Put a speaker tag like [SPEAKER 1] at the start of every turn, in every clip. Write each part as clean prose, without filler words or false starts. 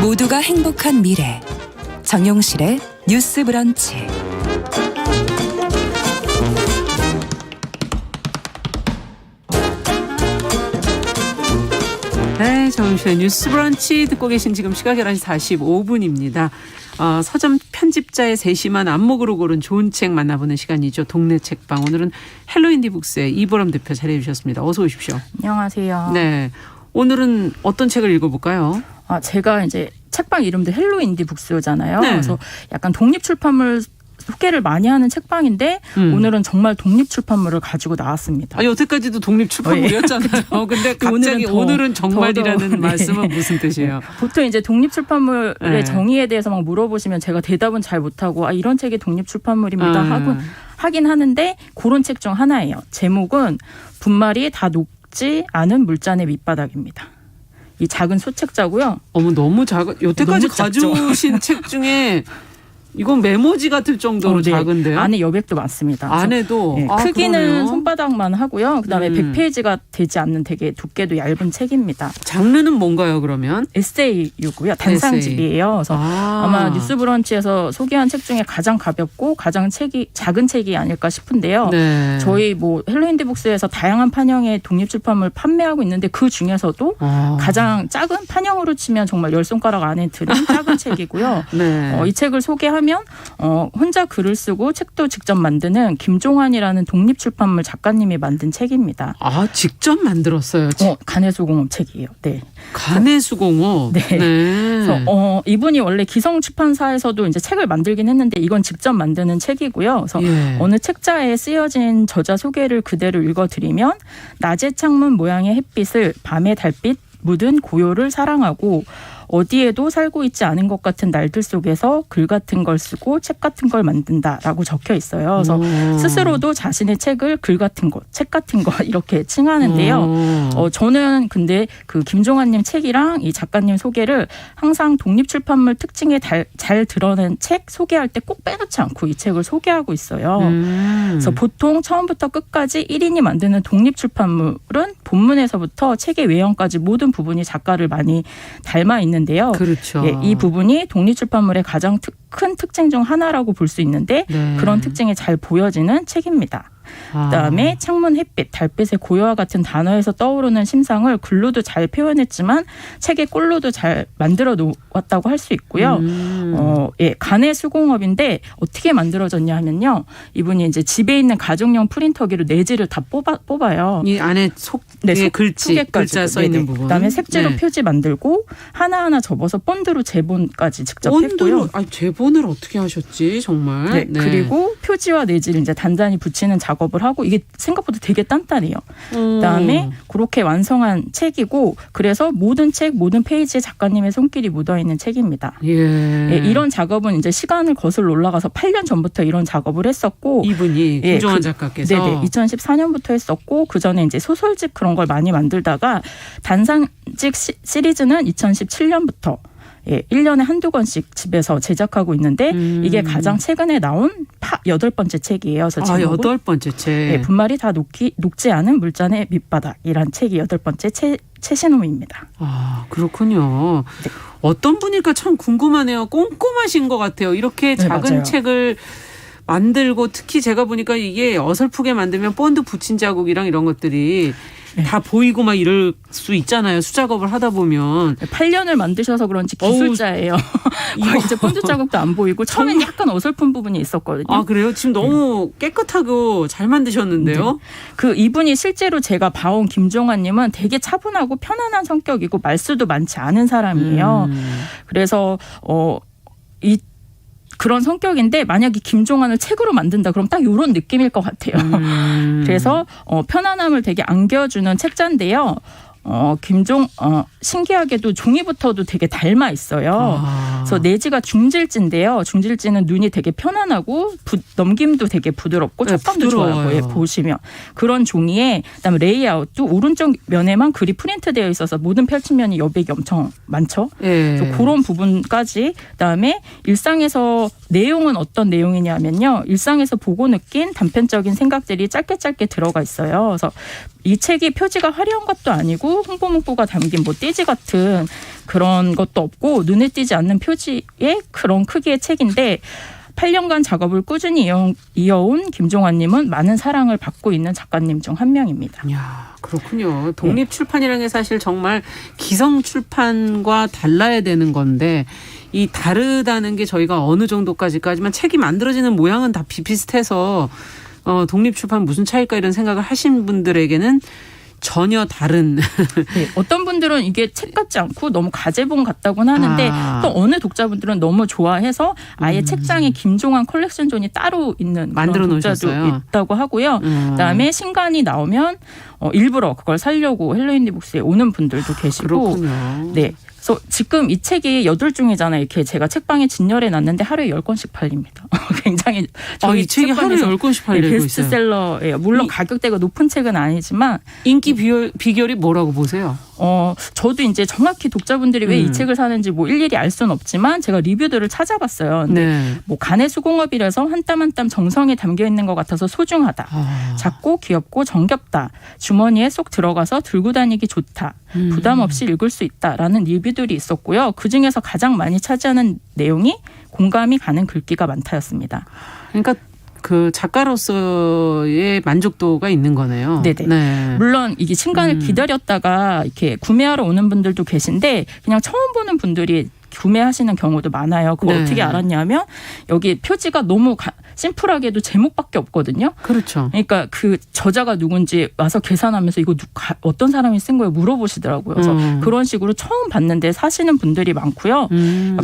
[SPEAKER 1] 모두가 행복한 미래 정용실의 뉴스 브런치.
[SPEAKER 2] 네, 정용실의 뉴스 브런치 듣고 계신 지금 시각 11시 45분입니다. 서점 편집자의 세심한 안목으로 고른 좋은 책 만나보는 시간이죠. 동네 책방. 오늘은 헬로인디북스의 이보람 대표 자리해 주셨습니다. 어서 오십시오.
[SPEAKER 3] 안녕하세요.
[SPEAKER 2] 네, 오늘은 어떤 책을 읽어볼까요?
[SPEAKER 3] 제가 이제 책방 이름도 헬로인디북스잖아요.
[SPEAKER 2] 네.
[SPEAKER 3] 그래서 약간 독립출판물 소개를 많이 하는 책방인데 오늘은 정말 독립출판물을 가지고 나왔습니다.
[SPEAKER 2] 여태까지도 독립출판물이었잖아요. 근데 갑자기 오늘은 정말이라는 말씀은 무슨 뜻이에요?
[SPEAKER 3] 보통 이제 독립출판물의
[SPEAKER 2] 네.
[SPEAKER 3] 정의에 대해서 막 물어보시면 제가 대답은 잘 못하고 이런 책이 독립출판물입니다 하긴 하는데 그런 책 중 하나예요. 제목은 분말이 다 녹지 않은 물잔의 밑바닥입니다. 이 작은 소책자고요.
[SPEAKER 2] 어머, 너무 작은. 여태까지
[SPEAKER 3] 너무 작죠?
[SPEAKER 2] 가져오신 책 중에 이건 메모지 같을 정도로
[SPEAKER 3] 네.
[SPEAKER 2] 작은데요?
[SPEAKER 3] 안에 여백도 많습니다.
[SPEAKER 2] 안에도?
[SPEAKER 3] 네, 크기는
[SPEAKER 2] 그러네요.
[SPEAKER 3] 손바닥만 하고요. 그다음에 100페이지가 되지 않는 되게 두께도 얇은 책입니다.
[SPEAKER 2] 장르는 뭔가요, 그러면?
[SPEAKER 3] 에세이이고요. 단상집이에요. 그래서 아마 뉴스브런치에서 소개한 책 중에 가장 가볍고 가장 작은 책이 아닐까 싶은데요.
[SPEAKER 2] 네.
[SPEAKER 3] 저희 헬로인디북스에서 다양한 판형의 독립출판물 판매하고 있는데 그 중에서도 가장 작은 판형으로 치면 정말 10손가락 안에 들은 작은 책이고요.
[SPEAKER 2] 네.
[SPEAKER 3] 이 책을 소개하면 혼자 글을 쓰고 책도 직접 만드는 김종환이라는 독립출판물 작가님이 만든 책입니다.
[SPEAKER 2] 직접 만들었어요.
[SPEAKER 3] 간해수공업 책이에요. 네.
[SPEAKER 2] 간해수공업.
[SPEAKER 3] 네.
[SPEAKER 2] 네.
[SPEAKER 3] 그래서 이분이 원래 기성出판사에서도 이제 책을 만들긴 했는데 이건 직접 만드는 책이고요. 그래서 어느 책자에 쓰여진 저자 소개를 그대로 읽어드리면 낮의 창문 모양의 햇빛을 밤의 달빛 묻은 고요를 사랑하고 어디에도 살고 있지 않은 것 같은 날들 속에서 글 같은 걸 쓰고 책 같은 걸 만든다라고 적혀 있어요. 그래서 스스로도 자신의 책을 글 같은 것, 책 같은 것 이렇게 칭하는데요. 저는 근데 그 김종환님 책이랑 이 작가님 소개를 항상 독립출판물 특징에 잘 드러낸 책 소개할 때 꼭 빼놓지 않고 이 책을 소개하고 있어요. 그래서 보통 처음부터 끝까지 1인이 만드는 독립출판물은 본문에서부터 책의 외형까지 모든 부분이 작가를 많이 닮아 있는데요.
[SPEAKER 2] 그렇죠.
[SPEAKER 3] 이 부분이 독립출판물의 가장 큰 특징 중 하나라고 볼 수 있는데 그런 특징이 잘 보여지는 책입니다. 그다음에 창문 햇빛, 달빛의 고요와 같은 단어에서 떠오르는 심상을 글로도 잘 표현했지만 책의 꼴로도 잘 만들어 놓았다고 할 수 있고요. 간해수공업인데 어떻게 만들어졌냐 하면요. 이분이 이제 집에 있는 가정용 프린터기로 내지를 다 뽑아요.
[SPEAKER 2] 이 안에 글자 써 있는 부분.
[SPEAKER 3] 그다음에 색지로 표지 만들고 하나하나 접어서 본드로 제본까지 직접 했고요.
[SPEAKER 2] 제본을 어떻게 하셨지 정말.
[SPEAKER 3] 네. 그리고 표지와 내지를 이제 단단히 붙이는 작업을 하고 이게 생각보다 되게 단단해요. 그다음에 그렇게 완성한 책이고 그래서 모든 페이지에 작가님의 손길이 묻어있는 책입니다. 이런 작업은 이제 시간을 거슬러 올라가서 8년 전부터 이런 작업을 했었고
[SPEAKER 2] 이분이 김종환 작가께서
[SPEAKER 3] 2014년부터 했었고 그 전에 이제 소설집 그런 걸 많이 만들다가 단상집 시리즈는 2017년부터 1년에 한두 권씩 집에서 제작하고 있는데 이게 가장 최근에 나온 8번째 책이에요. 그래서
[SPEAKER 2] 8번째 책.
[SPEAKER 3] 분말이 다 녹지 않은 물잔의 밑바닥이란 책이 8번째 최신호입니다.
[SPEAKER 2] 그렇군요.
[SPEAKER 3] 네.
[SPEAKER 2] 어떤 분일까 참 궁금하네요. 꼼꼼하신 것 같아요. 이렇게 작은
[SPEAKER 3] 맞아요.
[SPEAKER 2] 책을 만들고 특히 제가 보니까 이게 어설프게 만들면 본드 붙인 자국이랑 이런 것들이 다 보이고 막 이럴 수 있잖아요. 수작업을 하다 보면.
[SPEAKER 3] 8년을 만드셔서 그런지 기술자예요. 이제 본드 자국도 안 보이고 처음엔 약간 어설픈 부분이 있었거든요.
[SPEAKER 2] 그래요? 지금 너무 깨끗하고 잘 만드셨는데요.
[SPEAKER 3] 이분이 실제로 제가 봐온 김종환님은 되게 차분하고 편안한 성격이고 말수도 많지 않은 사람이에요. 그래서 그런 성격인데 만약에 김종환을 책으로 만든다 그럼 딱 이런 느낌일 것 같아요. 그래서 편안함을 되게 안겨주는 책자인데요. 신기하게도 종이부터도 되게 닮아 있어요. 그래서 내지가 중질지인데요. 중질지는 눈이 되게 편안하고 넘김도 되게 부드럽고 촉감도 좋아요. 보시면 그런 종이에 그다음에 레이아웃도 오른쪽 면에만 글이 프린트되어 있어서 모든 펼치면이 여백이 엄청 많죠. 그래서 그런 부분까지 그다음에 일상에서 내용은 어떤 내용이냐면요. 일상에서 보고 느낀 단편적인 생각들이 짧게 들어가 있어요. 그래서 이 책이 표지가 화려한 것도 아니고 홍보 문구가 담긴 뭐 띠지 같은 그런 것도 없고 눈에 띄지 않는 표지의 그런 크기의 책인데 8년간 작업을 꾸준히 이어온 김종환님은 많은 사랑을 받고 있는 작가님 중 한 명입니다.
[SPEAKER 2] 이야, 그렇군요. 독립출판이라는 게 사실 정말 기성출판과 달라야 되는 건데 이 다르다는 게 저희가 어느 정도까지까지만 책이 만들어지는 모양은 다 비슷해서 독립출판 무슨 차이일까 이런 생각을 하신 분들에게는 전혀 다른.
[SPEAKER 3] 네, 어떤 분들은 이게 책 같지 않고 너무 가제본 같다고는 하는데 또 어느 독자분들은 너무 좋아해서 아예 책장에 김종환 컬렉션 존이 따로 있는
[SPEAKER 2] 만들어
[SPEAKER 3] 그런 독자도
[SPEAKER 2] 놓으셨어요.
[SPEAKER 3] 있다고 하고요. 그다음에 신간이 나오면 일부러 그걸 사려고 헬로인디북스에 오는 분들도 계시고.
[SPEAKER 2] 그렇군요.
[SPEAKER 3] 네. 그래서 지금 이 책이 8종이잖아요. 이렇게 제가 책방에 진열해 놨는데 하루에 10권씩 팔립니다. 굉장히
[SPEAKER 2] 이 책이 하루에 10권씩 팔리고 있어요.
[SPEAKER 3] 베스트셀러예요. 물론 가격대가 높은 책은 아니지만
[SPEAKER 2] 인기 비결이 뭐라고 보세요?
[SPEAKER 3] 저도 이제 정확히 독자분들이 왜 이 책을 사는지 뭐 일일이 알 수는 없지만 제가 리뷰들을 찾아봤어요. 근데
[SPEAKER 2] 네.
[SPEAKER 3] 뭐 간의 수공업이라서 한 땀 한 땀 정성이 담겨 있는 것 같아서 소중하다. 작고 귀엽고 정겹다. 주머니에 쏙 들어가서 들고 다니기 좋다. 부담 없이 읽을 수 있다라는 리뷰들이 있었고요. 그중에서 가장 많이 차지하는 내용이 공감이 가는 글귀가 많다였습니다.
[SPEAKER 2] 그러니까 그 작가로서의 만족도가 있는 거네요.
[SPEAKER 3] 네네.
[SPEAKER 2] 네.
[SPEAKER 3] 물론 이게 신간을 기다렸다가 이렇게 구매하러 오는 분들도 계신데 그냥 처음 보는 분들이 구매하시는 경우도 많아요. 그거
[SPEAKER 2] 네.
[SPEAKER 3] 어떻게 알았냐면 여기 표지가 너무 심플하게도 제목밖에 없거든요.
[SPEAKER 2] 그렇죠.
[SPEAKER 3] 그러니까 그 저자가 누군지 와서 계산하면서 이거 어떤 사람이 쓴 거예요 물어보시더라고요. 그래서 그런 식으로 처음 봤는데 사시는 분들이 많고요.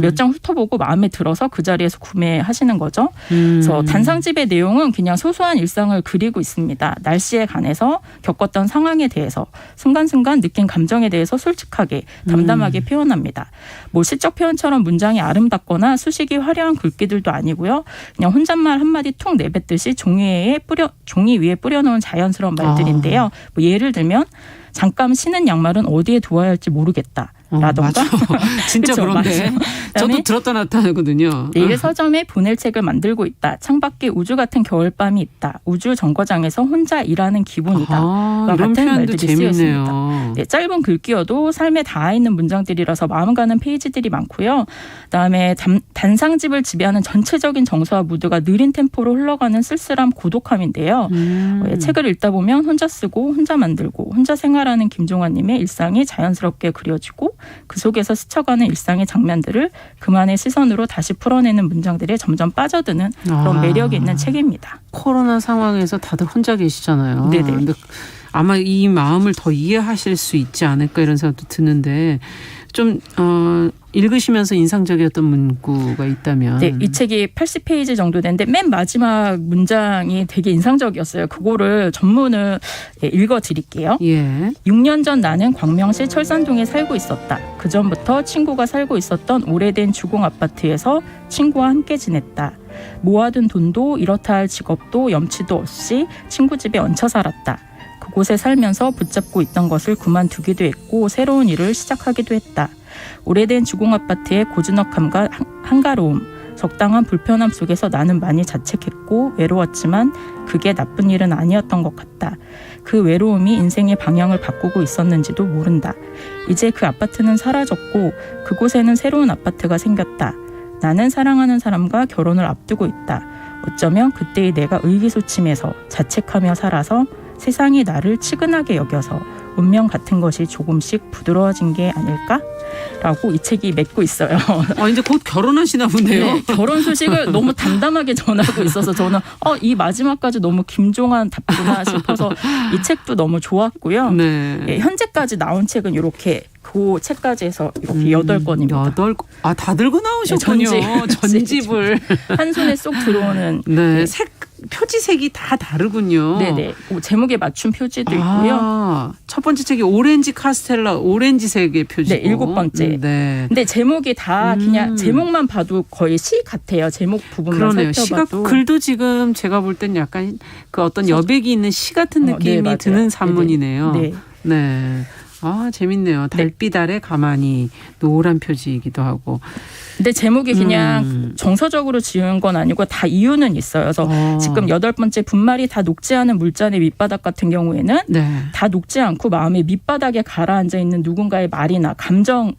[SPEAKER 3] 몇 장 훑어보고 마음에 들어서 그 자리에서 구매하시는 거죠. 그래서 단상집의 내용은 그냥 소소한 일상을 그리고 있습니다. 날씨에 관해서 겪었던 상황에 대해서 순간순간 느낀 감정에 대해서 솔직하게 담담하게 표현합니다. 뭐 시적 표현처럼 문장이 아름답거나 수식이 화려한 글귀들도 아니고요. 그냥 혼잣말 한마디 툭 내뱉듯이 종이 위에 뿌려놓은 자연스러운 말들인데요. 뭐 예를 들면 잠깐 신은 양말은 어디에 두어야 할지 모르겠다. 라던가.
[SPEAKER 2] 맞아. 진짜
[SPEAKER 3] 그쵸,
[SPEAKER 2] 그런데. 저도 들었다 놨다 하거든요.
[SPEAKER 3] 내일 서점에 보낼 책을 만들고 있다. 창밖에 우주 같은 겨울밤이 있다. 우주 정거장에서 혼자 일하는 기분이다.
[SPEAKER 2] 이런
[SPEAKER 3] 같은
[SPEAKER 2] 표현도
[SPEAKER 3] 말들이
[SPEAKER 2] 재밌네요.
[SPEAKER 3] 쓰였습니다. 네, 짧은 글귀여도 삶에 닿아 있는 문장들이라서 마음 가는 페이지들이 많고요. 그다음에 단상집을 지배하는 전체적인 정서와 무드가 느린 템포로 흘러가는 쓸쓸함 고독함인데요. 책을 읽다 보면 혼자 쓰고 혼자 만들고 혼자 생활하는 김종환님의 일상이 자연스럽게 그려지고 그 속에서 스쳐가는 일상의 장면들을 그만의 시선으로 다시 풀어내는 문장들에 점점 빠져드는 그런 매력이 있는 책입니다.
[SPEAKER 2] 코로나 상황에서 다들 혼자 계시잖아요.
[SPEAKER 3] 네네.
[SPEAKER 2] 근데 아마 이 마음을 더 이해하실 수 있지 않을까 이런 생각도 드는데 좀 읽으시면서 인상적이었던 문구가 있다면.
[SPEAKER 3] 네, 이 책이 80페이지 정도 되는데 맨 마지막 문장이 되게 인상적이었어요. 그거를 전문을 읽어드릴게요.
[SPEAKER 2] 예.
[SPEAKER 3] 6년 전 나는 광명시 철산동에 살고 있었다. 그 전부터 친구가 살고 있었던 오래된 주공 아파트에서 친구와 함께 지냈다. 모아둔 돈도 이렇다 할 직업도 염치도 없이 친구 집에 얹혀 살았다. 그곳에 살면서 붙잡고 있던 것을 그만두기도 했고 새로운 일을 시작하기도 했다. 오래된 주공아파트의 고즈넉함과 한가로움, 적당한 불편함 속에서 나는 많이 자책했고 외로웠지만 그게 나쁜 일은 아니었던 것 같다. 그 외로움이 인생의 방향을 바꾸고 있었는지도 모른다. 이제 그 아파트는 사라졌고 그곳에는 새로운 아파트가 생겼다. 나는 사랑하는 사람과 결혼을 앞두고 있다. 어쩌면 그때의 내가 의기소침해서 자책하며 살아서 세상이 나를 치근하게 여겨서 운명 같은 것이 조금씩 부드러워진 게 아닐까? 라고 이 책이 맺고 있어요.
[SPEAKER 2] 이제 곧 결혼하시나 보네요.
[SPEAKER 3] 네, 결혼 소식을 너무 담담하게 전하고 있어서 저는 이 마지막까지 너무 김종환 답구나 싶어서 이 책도 너무 좋았고요.
[SPEAKER 2] 네.
[SPEAKER 3] 네, 현재까지 나온 책은 이렇게 그 책까지 해서 이렇게 8권입니다.
[SPEAKER 2] 8권. 다 들고 나오셨군요. 전집을.
[SPEAKER 3] 한 손에 쏙 들어오는.
[SPEAKER 2] 네. 표지색이 다 다르군요.
[SPEAKER 3] 네네. 제목에 맞춘 표지도 있고요.
[SPEAKER 2] 첫 번째 책이 오렌지 카스텔라, 오렌지색의 표지고.
[SPEAKER 3] 네, 7번째.
[SPEAKER 2] 네.
[SPEAKER 3] 근데 제목이 다 그냥 제목만 봐도 거의 시 같아요. 제목 부분만
[SPEAKER 2] 그러네요.
[SPEAKER 3] 살펴봐도.
[SPEAKER 2] 글도 지금 제가 볼 땐 약간 그 어떤 여백이 있는 시 같은 느낌이
[SPEAKER 3] 네,
[SPEAKER 2] 드는 산문이네요.
[SPEAKER 3] 네.
[SPEAKER 2] 네. 아, 재밌네요. 달빛 아래 가만히 노란 표지이기도 하고.
[SPEAKER 3] 근데 제목이 그냥 정서적으로 지은 건 아니고 다 이유는 있어요. 그래서 지금 8번째 분말이 다 녹지 않은 물잔의 밑바닥 같은 경우에는
[SPEAKER 2] 네.
[SPEAKER 3] 다 녹지 않고 마음의 밑바닥에 가라앉아 있는 누군가의 말이나 감정을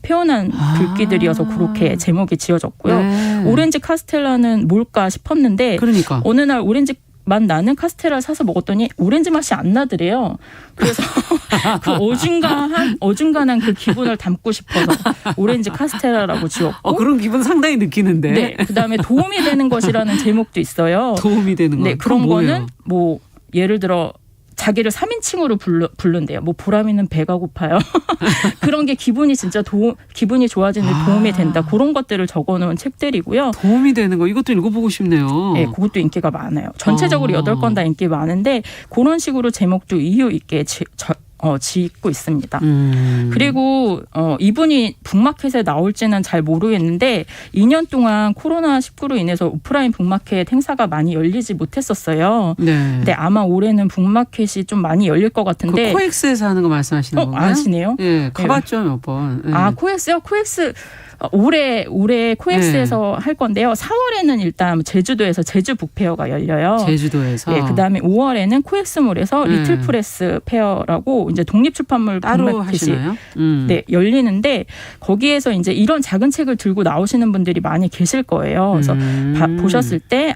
[SPEAKER 3] 표현한 글귀들이어서 그렇게 제목이 지어졌고요.
[SPEAKER 2] 네.
[SPEAKER 3] 오렌지 카스텔라는 뭘까 싶었는데
[SPEAKER 2] 그러니까.
[SPEAKER 3] 어느 날 오렌지 맛 나는 카스테라를 사서 먹었더니 오렌지 맛이 안 나더래요. 그래서 그 어중간한 그 기분을 담고 싶어서 오렌지 카스테라라고 지었고.
[SPEAKER 2] 그런 기분 상당히 느끼는데.
[SPEAKER 3] 네. 그다음에 도움이 되는 것이라는 제목도 있어요.
[SPEAKER 2] 도움이 되는 거.
[SPEAKER 3] 네. 그런 거는 뭐 예를 들어 자기를 3인칭으로 부른대요. 뭐 보람이는 배가 고파요. 그런 게 기분이 진짜 기분이 좋아지는 데 도움이 된다. 그런 것들을 적어놓은 책들이고요.
[SPEAKER 2] 도움이 되는 거 이것도 읽어보고 싶네요.
[SPEAKER 3] 네, 그것도 인기가 많아요. 전체적으로 8권 다 인기 많은데 그런 식으로 제목도 이유 있게 짓고 있습니다. 그리고 이분이 북마켓에 나올지는 잘 모르겠는데 2년 동안 코로나19로 인해서 오프라인 북마켓 행사가 많이 열리지 못했었어요.
[SPEAKER 2] 네.
[SPEAKER 3] 근데 아마 올해는 북마켓이 좀 많이 열릴 것 같은데.
[SPEAKER 2] 그 코엑스에서 하는 거 말씀하시는 건가요?
[SPEAKER 3] 아시네요?
[SPEAKER 2] 네, 가봤죠 몇 번. 네.
[SPEAKER 3] 아, 코엑스요? 코엑스. 올해 코엑스에서 할 건데요. 4월에는 일단 제주도에서 제주 북페어가 열려요.
[SPEAKER 2] 제주도에서.
[SPEAKER 3] 네, 그다음에 5월에는 코엑스몰에서 리틀 프레스 페어라고 이제 독립출판물
[SPEAKER 2] 따로
[SPEAKER 3] 북마켓이
[SPEAKER 2] 하시나요?
[SPEAKER 3] 네, 열리는데 거기에서 이제 이런 작은 책을 들고 나오시는 분들이 많이 계실 거예요. 그래서 보셨을 때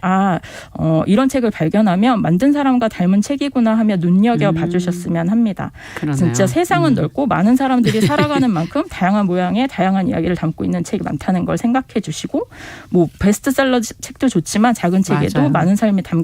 [SPEAKER 3] 이런 책을 발견하면 만든 사람과 닮은 책이구나 하며 눈여겨 봐주셨으면 합니다.
[SPEAKER 2] 그러네요.
[SPEAKER 3] 진짜 세상은 넓고 많은 사람들이 살아가는 만큼 다양한 모양의 다양한 이야기를 담고 있는 책이 많다는 걸 생각해 주시고 뭐 베스트셀러 책도 좋지만 작은 책에도
[SPEAKER 2] 맞아요.
[SPEAKER 3] 많은 삶이 담겨